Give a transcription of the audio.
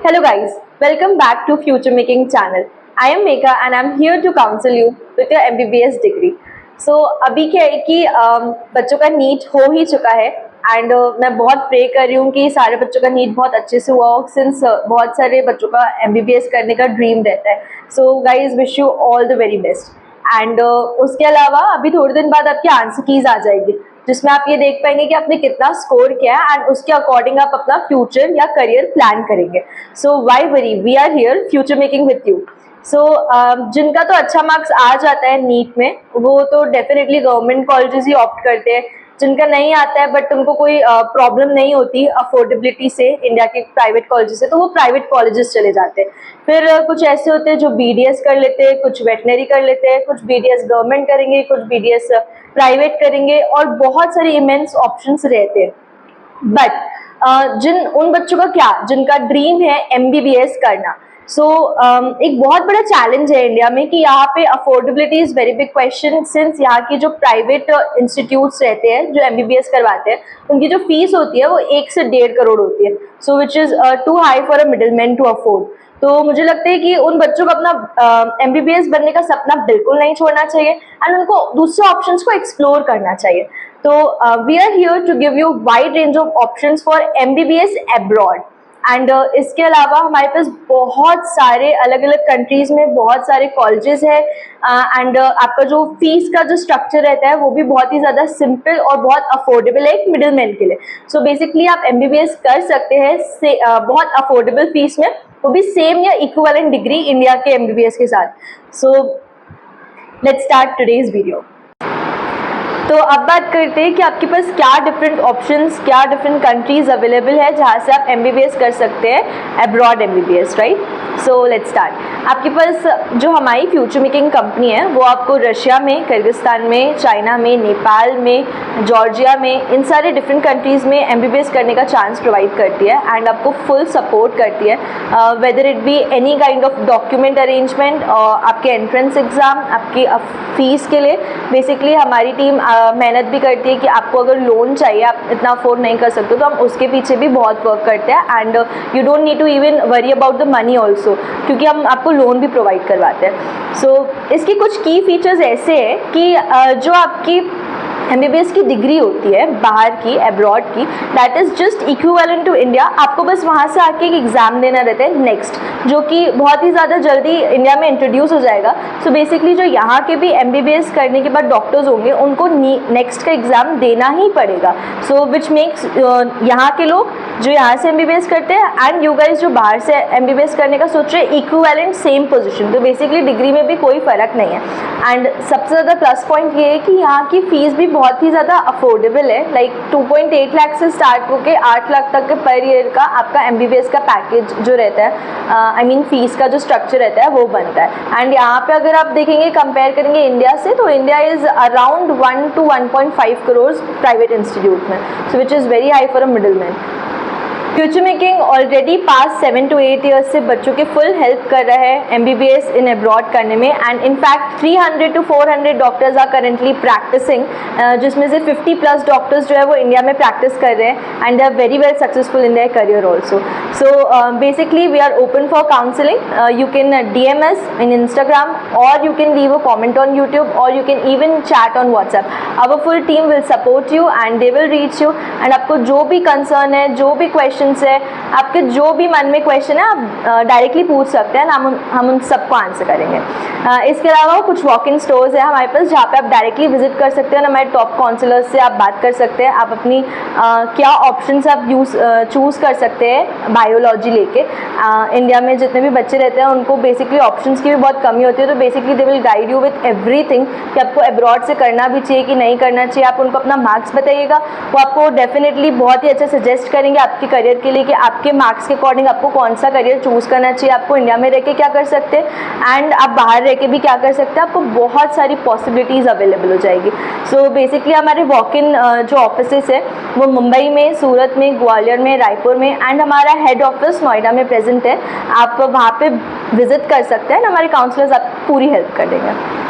Hello guys, welcome back to Future Making channel. I am Megha and I am here to counsel you with your MBBS degree. So अभी क्या है कि बच्चों का NEET हो ही चुका है एंड मैं बहुत प्रे कर रही हूँ कि सारे बच्चों का नीट बहुत अच्छे से हुआ हो सिंस बहुत सारे बच्चों का MBBS करने का ड्रीम रहता है. So guys wish you all the very best. And उसके अलावा अभी थोड़े दिन बाद आपकी आंसर कीज आ जाएगी जिसमें आप ये देख पाएंगे कि आपने कितना स्कोर किया है एंड उसके अकॉर्डिंग आप अपना फ्यूचर या करियर प्लान करेंगे. So why worry, we are here future making with you. So जिनका तो अच्छा मार्क्स आ जाता है नीट में वो तो डेफिनेटली गवर्नमेंट कॉलेजेस ही ऑप्ट करते हैं. जिनका नहीं आता है बट उनको कोई प्रॉब्लम नहीं होती अफोर्डेबिलिटी से इंडिया के प्राइवेट कॉलेजेस से, तो वो प्राइवेट कॉलेजेस चले जाते हैं. फिर कुछ ऐसे होते हैं जो BDS कर लेते हैं, कुछ वेटनरी कर लेते हैं, कुछ BDS गवर्नमेंट करेंगे, कुछ BDS प्राइवेट करेंगे और बहुत सारे इमेंस ऑप्शंस रहते हैं. बट उन बच्चों का क्या, जिनका ड्रीम है MBBS करना. एक बहुत बड़ा चैलेंज है इंडिया में कि यहाँ पे affordability is very big question since यहाँ की जो प्राइवेट इंस्टीट्यूट्स रहते हैं जो MBBS करवाते हैं उनकी जो फीस होती है वो 1 से 1.5 करोड़ होती है. So which is too high for a middle man to afford. तो मुझे लगता है कि उन बच्चों को अपना MBBS बनने का सपना बिल्कुल नहीं छोड़ना चाहिए एंड उनको दूसरे ऑप्शंस को एक्सप्लोर करना चाहिए. तो we are here to give you wide range of options for MBBS abroad. And इसके अलावा हमारे पास बहुत सारे अलग अलग कंट्रीज में बहुत सारे कॉलेजेस है एंड आपका जो फीस का जो स्ट्रक्चर रहता है वो भी बहुत ही ज़्यादा सिंपल और बहुत अफोर्डेबल है एक मिडिल मैन के लिए. सो बेसिकली आप MBBS कर सकते हैं बहुत अफोर्डेबल फीस में, वो भी सेम या इक्विवेलेंट डिग्री इंडिया के MBBS के साथ. So let's start today's video. तो अब बात करते हैं कि आपके पास क्या डिफरेंट ऑप्शंस, क्या डिफरेंट कंट्रीज अवेलेबल है जहाँ से आप MBBS कर सकते हैं abroad MBBS, right. So let's start. आपके पास जो हमारी फ्यूचर मेकिंग कंपनी है वो आपको रशिया में, किर्गिस्तान में, चाइना में, नेपाल में, जॉर्जिया में, इन सारे डिफरेंट कंट्रीज में MBBS करने का चांस प्रोवाइड करती है एंड आपको फुल सपोर्ट करती है whether it be any kind of document arrangement, आपके एंट्रेंस एग्जाम, आपकी फीस के लिए. बेसिकली हमारी टीम मेहनत भी करती है कि आपको अगर लोन चाहिए, आप इतना अफोर्ड नहीं कर सकते तो हम उसके पीछे भी बहुत वर्क करते हैं and you don't need to even worry about the money also क्योंकि हम आपको लोन भी प्रोवाइड करवाते हैं. सो इसकी कुछ की फीचर्स ऐसे हैं कि जो आपकी MBBS की डिग्री होती है बाहर की, अब्रॉड की, that is just equivalent to India. आपको बस वहाँ से आके एक एग्ज़ाम देना रहता है नेक्स्ट, जो कि बहुत ही ज़्यादा जल्दी इंडिया में इंट्रोड्यूस हो जाएगा. सो बेसिकली जो यहाँ के भी MBBS करने के बाद डॉक्टर्स होंगे उनको नेक्स्ट का एग्ज़ाम देना ही पड़ेगा. सो विच मेक्स यहाँ के लोग जो यहाँ से MBBS करते हैं एंड यू गाइज जो बाहर से MBBS करने का सोच रहे हैं इक्विवेलेंट सेम पोजिशन. तो बेसिकली डिग्री में भी कोई फ़र्क नहीं है. एंड सबसे ज़्यादा प्लस पॉइंट ये है कि यहाँ की फ़ीस भी बहुत ही ज़्यादा अफोर्डेबल है. लाइक 2.8 लाख से स्टार्ट होकर 8 लाख तक के पर ईयर का आपका MBBS का पैकेज जो रहता है, आई मीन फीस का जो स्ट्रक्चर रहता है वो बनता है. एंड यहाँ पे अगर आप देखेंगे, कंपेयर करेंगे इंडिया से, तो India is around 1 to 1.5 crore private institute में. So which is very high for a middle man. Future making already pass 7 to 8 years से बच्चों की फुल हेल्प कर रहा है MBBS इन अब्रॉड करने में and in fact 300 to 400 doctors are currently practising, जिसमें से 50+ डॉक्टर्स जो है वो इंडिया में प्रैक्टिस कर रहे हैं and they are very well successful in their career also. So basically we are open for counselling. You can DM us in Instagram or you can leave a comment on YouTube or you can even chat on WhatsApp. Our full team will support you and they will reach you. and आपको जो भी concern है, जो भी question है, आपके जो भी मन में क्वेश्चन है आप डायरेक्टली पूछ सकते हैं, हम उन सबको आंसर करेंगे. इसके अलावा कुछ वॉक इन स्टोर्स है हमारे पास जहाँ पे आप डायरेक्टली विजिट कर सकते हैं और हमारे टॉप काउंसलर्स से आप बात कर सकते हैं. आप अपनी क्या ऑप्शंस आप चूज़ कर सकते हैं बायोलॉजी लेके. इंडिया में जितने भी बच्चे रहते हैं उनको बेसिकली ऑप्शंस की भी बहुत कमी होती है, तो basically they will guide you with everything कि आपको अब्रॉड से करना भी चाहिए कि नहीं करना चाहिए. आप उनको अपना मार्क्स बताइएगा, वो आपको डेफिनेटली बहुत ही अच्छा सजेस्ट करेंगे आपके करियर के लिए कि आपके मार्क्स के अकॉर्डिंग आपको कौन सा करियर चूज़ करना चाहिए. आपको इंडिया में रह के क्या कर सकते हैं एंड आप बाहर रह के भी क्या कर सकते हैं. आपको बहुत सारी पॉसिबिलिटीज़ अवेलेबल हो जाएगी. सो बेसिकली हमारे वॉक इन जो ऑफिसेस है वो मुंबई में, सूरत में, ग्वालियर में, रायपुर में एंड हमारा हेड ऑफिस नोएडा में प्रेजेंट है. आप वहाँ पे विजिट कर सकते हैं. हमारे काउंसलर्स आपको पूरी हेल्प कर देंगे.